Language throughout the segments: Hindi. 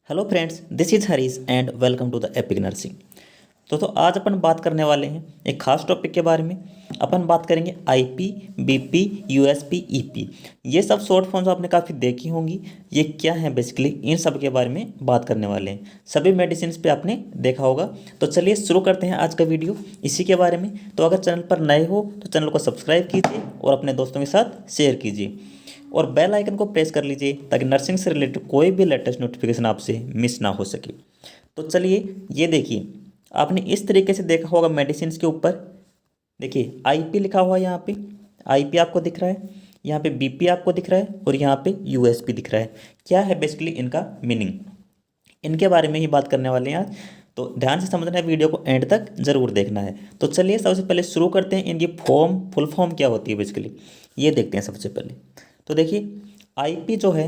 Hello friends, this is Harish and welcome to the epic nursing. तो आज अपन बात करने वाले हैं एक खास टॉपिक के बारे में। अपन बात करेंगे आईपी, बीपी, यूएसपी, ईपी। ये सब शॉर्ट फॉर्म्स आपने काफ़ी देखी होंगी। ये क्या है बेसिकली, इन सब के बारे में बात करने वाले हैं। सभी मेडिसिन पे आपने देखा होगा। तो चलिए शुरू करते हैं आज का वीडियो इसी के बारे में। तो अगर चैनल पर नए हो तो चैनल को सब्सक्राइब कीजिए और अपने दोस्तों के साथ शेयर कीजिए और बेल आइकन को प्रेस कर लीजिए ताकि नर्सिंग से रिलेटेड कोई भी लेटेस्ट नोटिफिकेशन आपसे मिस ना हो सके। तो चलिए ये देखिए, आपने इस तरीके से देखा होगा मेडिसिन के ऊपर। देखिए आईपी लिखा हुआ है, यहाँ पे आईपी आपको दिख रहा है, यहाँ पे बीपी आपको दिख रहा है और यहाँ पे यूएसपी दिख रहा है। क्या है बेसिकली इनका मीनिंग, इनके बारे में ही बात करने वाले हैं आज। तो ध्यान से समझना है, वीडियो को एंड तक जरूर देखना है। तो चलिए सबसे पहले शुरू करते हैं। इनकी फुल फॉर्म क्या होती है बेसिकली, ये देखते हैं सबसे पहले। तो देखिए आईपी जो है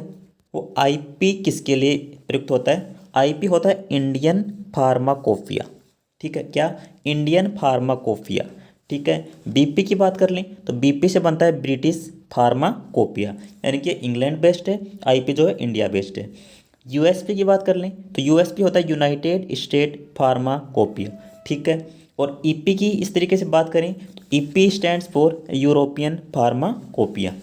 वो आईपी किसके लिए प्रयुक्त होता है? आईपी होता है इंडियन फार्माकोपिया। ठीक है, क्या? Indian pharmacopoeia. ठीक है। बीपी की बात कर लें तो बीपी से बनता है ब्रिटिश फार्माकोपिया, यानी कि इंग्लैंड बेस्ड है। आईपी जो है इंडिया बेस्ड है। यूएसपी की बात कर लें तो यूएसपी होता है यूनाइटेड स्टेट फार्माकोपिया। ठीक है। और ईपी की इस तरीके से बात करें तो EP stands for European pharmacopoeia.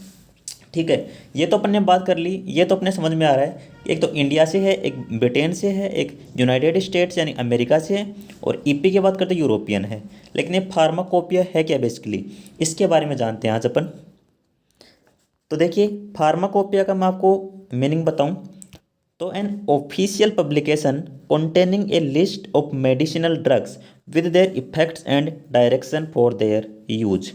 ठीक है, ये तो अपन ने बात कर ली, ये तो अपने समझ में आ रहा है। एक तो इंडिया से है, एक ब्रिटेन से है, एक यूनाइटेड स्टेट्स यानी अमेरिका से है, और ईपी की बात करते हैं यूरोपियन है। लेकिन ये फार्माकोपिया है क्या बेसिकली, इसके बारे में जानते हैं आज अपन। तो देखिए फार्माकोपिया का मैं आपको मीनिंग बताऊं तो an official publication containing a list of medicinal drugs with their effects and direction for their use।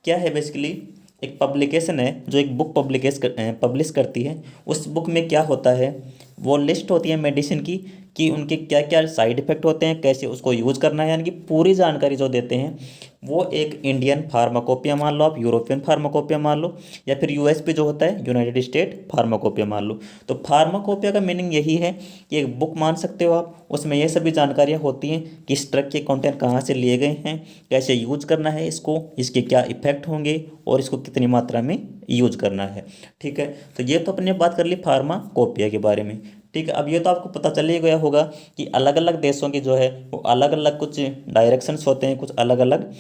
क्या है बेसिकली, एक पब्लिकेशन है जो एक बुक पब्लिश करती है। उस बुक में क्या होता है, वो लिस्ट होती है मेडिसिन की कि उनके क्या क्या साइड इफ़ेक्ट होते हैं, कैसे उसको यूज़ करना है, यानी कि पूरी जानकारी जो देते हैं वो एक इंडियन फार्माकोपिया मान लो, आप यूरोपियन फार्माकोपिया मान लो, या फिर यूएसपी जो होता है यूनाइटेड स्टेट फार्माकोपिया मान लो। तो फार्माकोपिया का मीनिंग यही है कि एक बुक मान सकते हो आप, उसमें ये सभी जानकारियाँ होती हैं कि इस ड्रग के कंटेंट कहाँ से लिए गए हैं, कैसे यूज करना है इसको, इसके क्या इफेक्ट होंगे और इसको कितनी मात्रा में यूज करना है। ठीक है, तो ये तो अपने बात कर ली फार्माकोपिया के बारे में। ठीक है, अब ये तो आपको पता चल ही गया होगा कि अलग अलग देशों की जो है वो अलग अलग कुछ डायरेक्शंस होते हैं, कुछ अलग अलग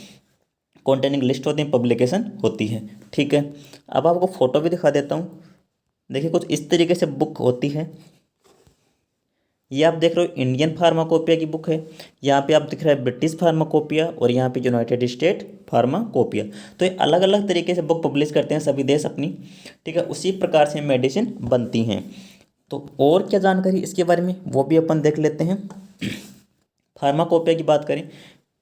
कॉन्टेनिंग लिस्ट होती हैं, पब्लिकेशन होती है। ठीक है, अब आपको फ़ोटो भी दिखा देता हूँ। देखिए कुछ इस तरीके से बुक होती है। ये आप देख रहे हो इंडियन फार्माकोपिया की बुक है, यहाँ पे आप दिख रहा है ब्रिटिश फार्माकोपिया और यहाँ पे यूनाइटेड स्टेट फार्माकोपिया। तो ये अलग अलग तरीके से बुक पब्लिश करते हैं सभी देश अपनी। ठीक है, उसी प्रकार से मेडिसिन बनती हैं। तो और क्या जानकारी इसके बारे में वो भी अपन देख लेते हैं। फार्माकोपिया की बात करें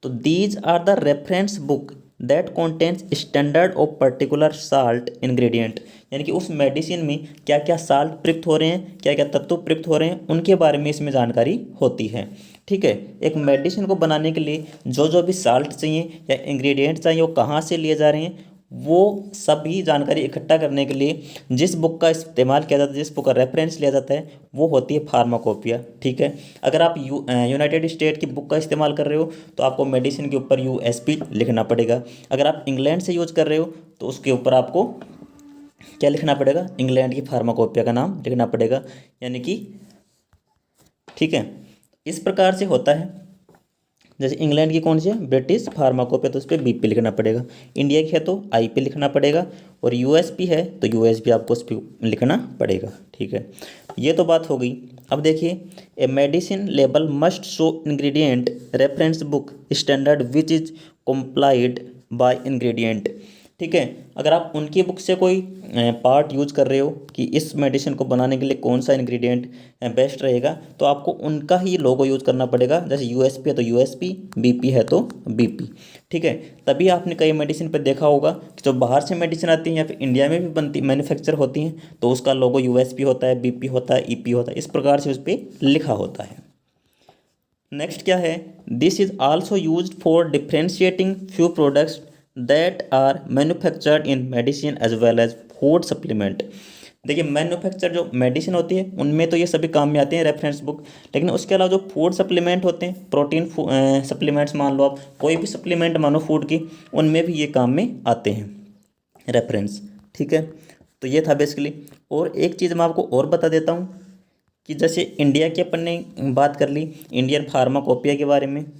तो these are the reference book that contains standard of particular salt ingredient, यानी कि उस मेडिसिन में क्या क्या साल्ट प्रयुक्त हो रहे हैं, क्या क्या तत्व प्रयुक्त हो रहे हैं, उनके बारे में इसमें जानकारी होती है। ठीक है, एक मेडिसिन को बनाने के लिए जो जो भी साल्ट चाहिए या इंग्रेडिएंट चाहिए वो कहाँ से लिए जा रहे हैं, वो सभी जानकारी इकट्ठा करने के लिए जिस बुक का इस्तेमाल किया जाता है, जिस बुक का रेफरेंस लिया जाता है, वो होती है फार्माकोपिया। ठीक है, अगर आप यूनाइटेड स्टेट की बुक का इस्तेमाल कर रहे हो तो आपको मेडिसिन के ऊपर यूएसपी लिखना पड़ेगा। अगर आप इंग्लैंड से यूज कर रहे हो तो उसके ऊपर आपको क्या लिखना पड़ेगा, इंग्लैंड की फार्माकोपिया का नाम लिखना पड़ेगा, यानी कि। ठीक है, इस प्रकार से होता है। जैसे इंग्लैंड की कौन सी है, ब्रिटिश फार्माकोपिया, तो उस पर बीपी लिखना पड़ेगा। इंडिया की है तो आईपी लिखना पड़ेगा, और यूएसपी है तो यूएसपी आपको उस पर लिखना पड़ेगा। ठीक है, ये तो बात हो गई। अब देखिए, a medicine label must show ingredient reference book standard which is complied by ingredient. ठीक है, अगर आप उनकी बुक से कोई पार्ट यूज कर रहे हो कि इस मेडिसिन को बनाने के लिए कौन सा इंग्रेडिएंट बेस्ट रहेगा, तो आपको उनका ही लोगो यूज करना पड़ेगा। जैसे यूएसपी है तो यूएसपी, बीपी है तो बीपी। ठीक है, तभी आपने कई मेडिसिन पे देखा होगा कि जो बाहर से मेडिसिन आती हैं या फिर इंडिया में भी बनती मैन्युफैक्चर होती हैं तो उसका लोगो यूएसपी होता है, बीपी होता है, ईपी होता है, इस प्रकार से उस पर लिखा होता है। नेक्स्ट क्या है, this is also use for differentiating few products that are manufactured in medicine as well as food supplement. देखिए मैन्युफैक्चर जो मेडिसिन होती है उनमें तो ये सभी काम में आते हैं रेफरेंस बुक, लेकिन उसके अलावा जो फूड सप्लीमेंट होते हैं, प्रोटीन सप्लीमेंट्स मान लो, आप कोई भी सप्लीमेंट मानो फूड की, उनमें भी ये काम में आते हैं रेफरेंस। ठीक है, तो ये था बेसिकली। और एक चीज़ मैं आपको और बता देता हूँ कि जैसे इंडिया की अपन ने बात कर ली इंडियन फार्माकोपिया के बारे में,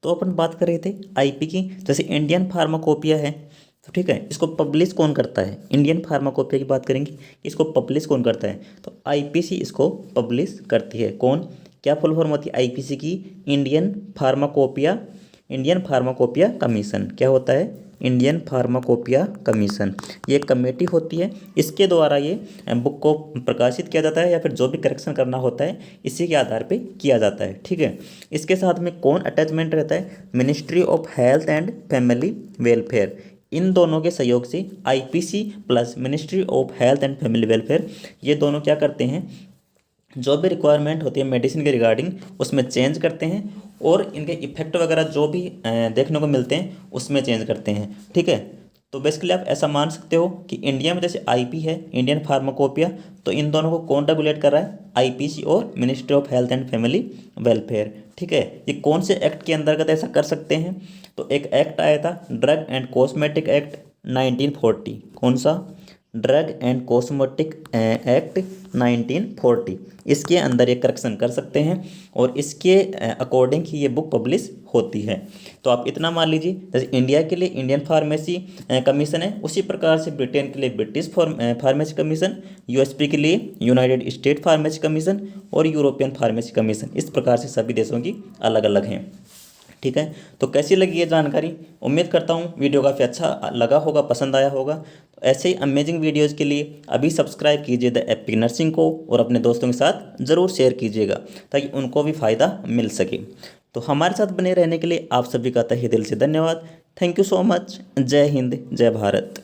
तो अपन बात कर रहे थे आईपी की। जैसे इंडियन फार्माकोपिया है तो ठीक है, इसको पब्लिश कौन करता है? इंडियन फार्माकोपिया की बात करेंगे, इसको पब्लिश कौन करता है? तो आईपीसी इसको पब्लिश करती है। कौन? क्या फुल फॉर्म होती है आईपीसी की? Indian pharmacopoeia commission. क्या होता है? Indian pharmacopoeia commission. ये एक कमेटी होती है, इसके द्वारा ये बुक को प्रकाशित किया जाता है, या फिर जो भी करेक्शन करना होता है इसी के आधार पे किया जाता है। ठीक है, इसके साथ में कौन अटैचमेंट रहता है? Ministry of health and family welfare. इन दोनों के सहयोग से IPC plus ministry of health and family welfare, ये दोनों क्या करते हैं, जो भी रिक्वायरमेंट होती है मेडिसिन के रिगार्डिंग उसमें चेंज करते हैं, और इनके इफेक्ट वगैरह जो भी देखने को मिलते हैं उसमें चेंज करते हैं। ठीक है, तो बेसिकली आप ऐसा मान सकते हो कि इंडिया में जैसे आईपी है, इंडियन फार्माकोपिया, तो इन दोनों को कौन रेगुलेट कर रहा है? आईपीसी और ministry of health and family welfare. ठीक है, ये कौन से एक्ट के अंतर्गत ऐसा कर सकते हैं? तो एक एक्ट आया था ड्रग एंड कॉस्मेटिक एक्ट 1940। कौन सा? Drug and cosmetic act 1940। इसके अंदर ये करेक्शन कर सकते हैं, और इसके अकॉर्डिंग ही ये बुक पब्लिश होती है। तो आप इतना मान लीजिए, जैसे इंडिया के लिए इंडियन फार्मेसी कमीशन है, उसी प्रकार से ब्रिटेन के लिए ब्रिटिश फार्मेसी कमीशन, यूएसपी के लिए यूनाइटेड स्टेट फार्मेसी कमीशन, और यूरोपियन फार्मेसी कमीशन। इस प्रकार से सभी देशों की अलग अलग हैं। ठीक है, तो कैसी लगी ये जानकारी? उम्मीद करता हूँ वीडियो काफ़ी अच्छा लगा होगा, पसंद आया होगा। तो ऐसे ही अमेजिंग वीडियोज़ के लिए अभी सब्सक्राइब कीजिए द एपिक नर्सिंग को, और अपने दोस्तों के साथ ज़रूर शेयर कीजिएगा ताकि उनको भी फ़ायदा मिल सके। तो हमारे साथ बने रहने के लिए आप सभी का तहे दिल से धन्यवाद। Thank you so much. जय हिंद, जय भारत।